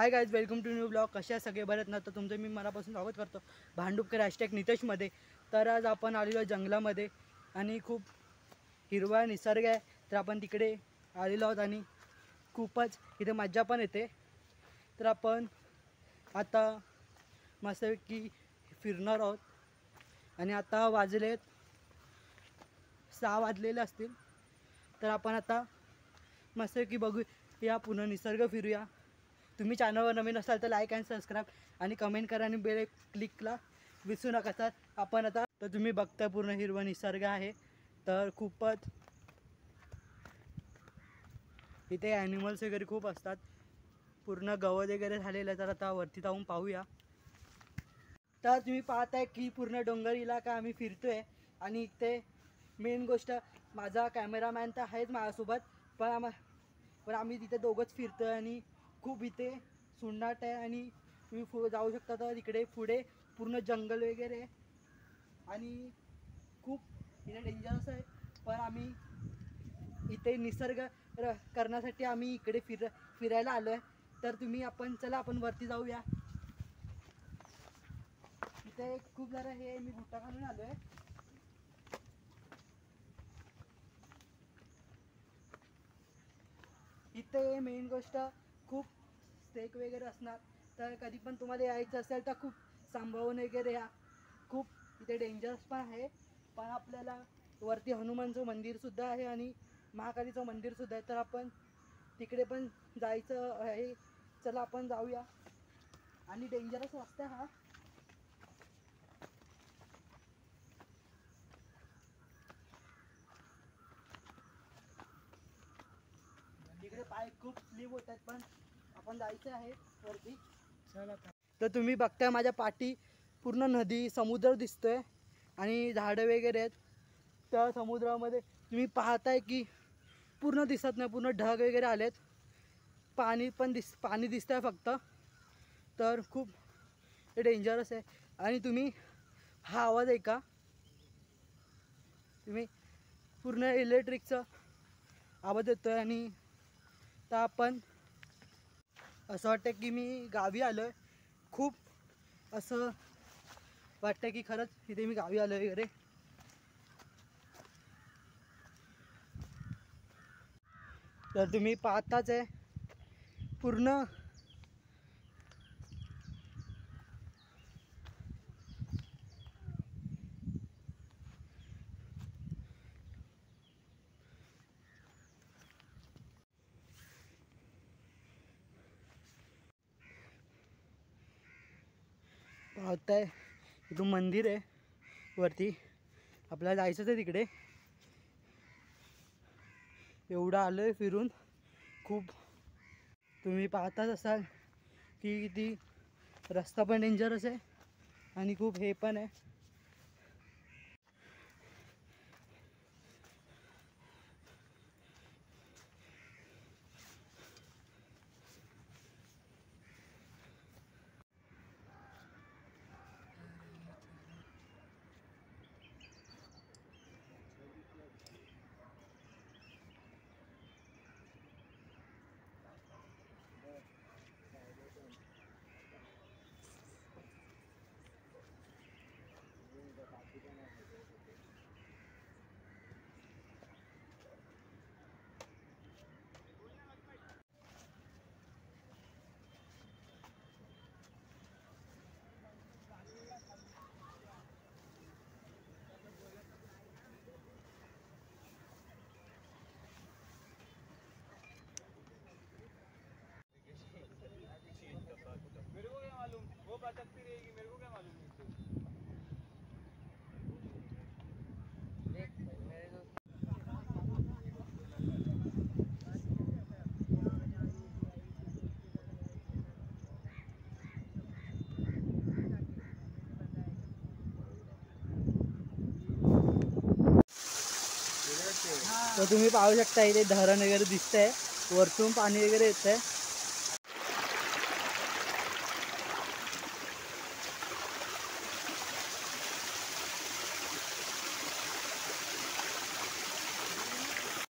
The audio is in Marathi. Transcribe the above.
High guys, welcome to new blog. कशा सगळे बरेत ना? तर तुमचं मी मनापासून स्वागत करतो भांडुपकर #नितेशमध्ये. तर आज आपण आलेलो जंगलामध्ये आणि खूप हिरवा निसर्ग आहे. तर आपण तिकडे आलेलो आहोत आणि खूपच इथे मजा पण येते. तर आपण आता मस्तपैकी फिरणार आहोत आणि आता वाजलेत 6 वाजलेले असतील. तर आपण आता मस्तपैकी बघूया, पूर्ण निसर्ग फिरूया. तुम्ही चॅनलवर नवीन असाल तर लाईक अँड सबस्क्राईब आणि कमेंट करा आणि बेल क्लिकला विसरू नका. तर आपण आता तुम्ही बघता पूर्ण हिरवा निसर्ग आहे. तर खूपच इथे ॲनिमल्स वगैरे खूप असतात. पूर्ण गवत वगैरे झालेलं आहे. तर आता वरती जाऊन पाहूया. तर तुम्ही पाहताय की पूर्ण डोंगर इलाका आम्ही फिरतोय आणि इथे मेन गोष्ट, माझा कॅमेरामॅन तर आहेच माझ्यासोबत, पण आम्ही तिथे दोघंच फिरतोय आणि खूप इथे सुंनाट आहे. आणि तुम्ही जाऊ शकता तर तिकडे पुढे पूर्ण जंगल वगैरे आणि खूप इथे डेंजरस आहे. पण आम्ही इथे निसर्ग करण्यासाठी आम्ही इकडे फिरायला आलो आहे. तर आपण वरती जाऊया. इथे खूप जरा हे मी बुट्टा घालून आलो आहे. इथे मेन गोष्ट खूप स्टेक वगैरे असणार. तर कधी पण तुम्हाला यायचं असेल तर खूप सांभाळून वगैरे या. खूप इथे डेंजरस पण आहे. पण आपल्याला वरती हनुमानचं मंदिरसुद्धा आहे आणि महाकालीचं मंदिरसुद्धा आहे. तर आपण तिकडे पण जायचं आहे. चला आपण जाऊया. आणि डेंजरस रस्ता हा. तिकडे पाय खूप स्लिप होत आहेत, पण आपण जायचं आहे वरती. चला. तर तुम्ही बघताय माझ्या पाठी पूर्ण नदी, समुद्र दिसतोय आणि झाडं वगैरे आहेत. त्या समुद्रामध्ये तुम्ही पाहताय की पूर्ण दिसत नाही, पूर्ण ढग वगैरे आलेत. पाणी दिसतंय फक्त. तर खूप डेंजरस आहे. आणि तुम्ही हा आवाज ऐका. तुम्ही पूर्ण इलेक्ट्रिकचा आवाज येतोय. आणि तर आपण असं वाटतं की मी गावी आलो आहे. खूप असं वाटतं की खरंच इथे मी गावी आलो वगैरे. तर तुम्ही पाहताच आहे पूर्ण पाहताय. इथून मंदिर आहे वरती, आपल्याला जायचंच आहे तिकडे. एवढं आलं आहे फिरून. खूप तुम्ही पाहताच असाल की किती रस्ता पण डेंजरस आहे आणि खूप हे पण आहे. मेरे को क्या मालूम, वो भटकती रहेगी, मेरे को क्या मालूम. तर तुम्ही पाहू शकता इथे धरण वगैरे दिसतंय. वरतून पाणी वगैरे येत आहे.